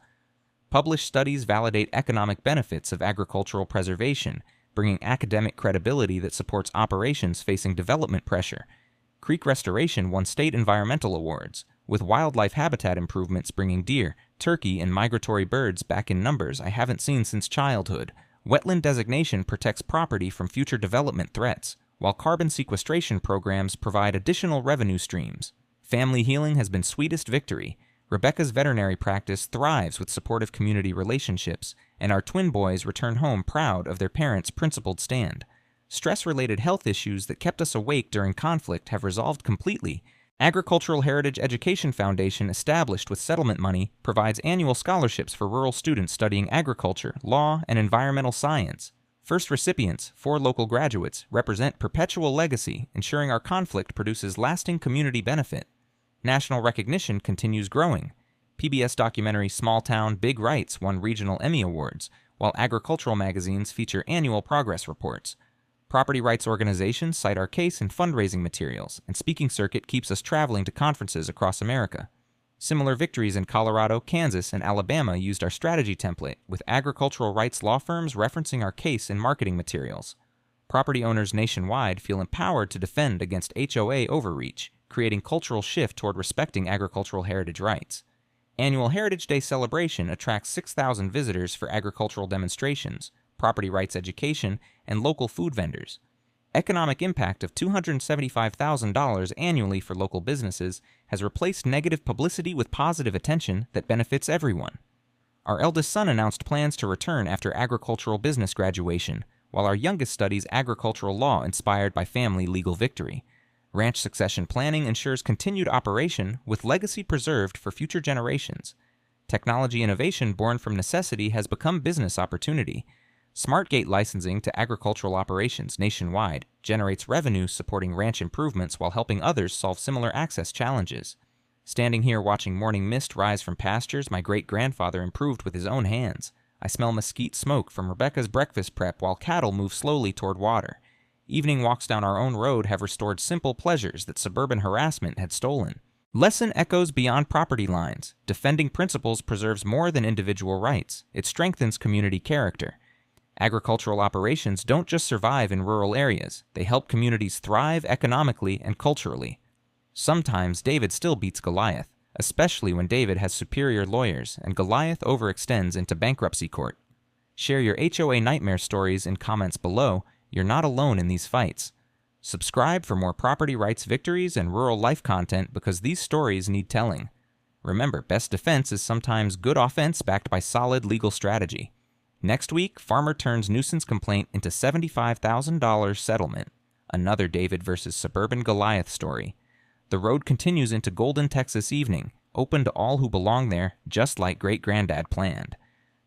Published studies validate economic benefits of agricultural preservation, bringing academic credibility that supports operations facing development pressure. Creek restoration won state environmental awards, with wildlife habitat improvements bringing deer, turkey, and migratory birds back in numbers I haven't seen since childhood. Wetland designation protects property from future development threats, while carbon sequestration programs provide additional revenue streams. Family healing has been sweetest victory. Rebecca's veterinary practice thrives with supportive community relationships, and our twin boys return home proud of their parents' principled stand. Stress-related health issues that kept us awake during conflict have resolved completely. Agricultural Heritage Education Foundation, established with settlement money, provides annual scholarships for rural students studying agriculture, law, and environmental science. First recipients, 4 local graduates, represent perpetual legacy, ensuring our conflict produces lasting community benefit. National recognition continues growing. PBS documentary Small Town, Big Rights won regional Emmy Awards, while agricultural magazines feature annual progress reports. Property rights organizations cite our case in fundraising materials, and Speaking Circuit keeps us traveling to conferences across America. Similar victories in Colorado, Kansas, and Alabama used our strategy template, with agricultural rights law firms referencing our case in marketing materials. Property owners nationwide feel empowered to defend against HOA overreach, creating cultural shift toward respecting agricultural heritage rights. Annual Heritage Day celebration attracts 6,000 visitors for agricultural demonstrations, property rights education, and local food vendors. Economic impact of $275,000 annually for local businesses has replaced negative publicity with positive attention that benefits everyone. Our eldest son announced plans to return after agricultural business graduation, while our youngest studies agricultural law inspired by family legal victory. Ranch succession planning ensures continued operation with legacy preserved for future generations. Technology innovation born from necessity has become business opportunity. SmartGate licensing to agricultural operations nationwide generates revenue supporting ranch improvements while helping others solve similar access challenges. Standing here watching morning mist rise from pastures my great-grandfather improved with his own hands, I smell mesquite smoke from Rebecca's breakfast prep while cattle move slowly toward water. Evening walks down our own road have restored simple pleasures that suburban harassment had stolen. Lesson echoes beyond property lines. Defending principles preserves more than individual rights. It strengthens community character. Agricultural operations don't just survive in rural areas, they help communities thrive economically and culturally. Sometimes David still beats Goliath, especially when David has superior lawyers and Goliath overextends into bankruptcy court. Share your HOA nightmare stories in comments below. You're not alone in these fights. Subscribe for more property rights victories and rural life content because these stories need telling. Remember, best defense is sometimes good offense backed by solid legal strategy. Next week, farmer turns nuisance complaint into $75,000 settlement. Another David versus suburban Goliath story. The road continues into golden Texas evening, open to all who belong there, just like great-granddad planned.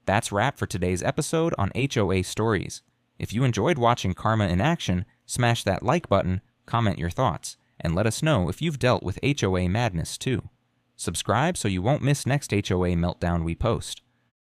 That's wrap for today's episode on HOA Stories. If you enjoyed watching Karma in action, smash that like button, comment your thoughts, and let us know if you've dealt with HOA madness too. Subscribe so you won't miss next HOA meltdown we post.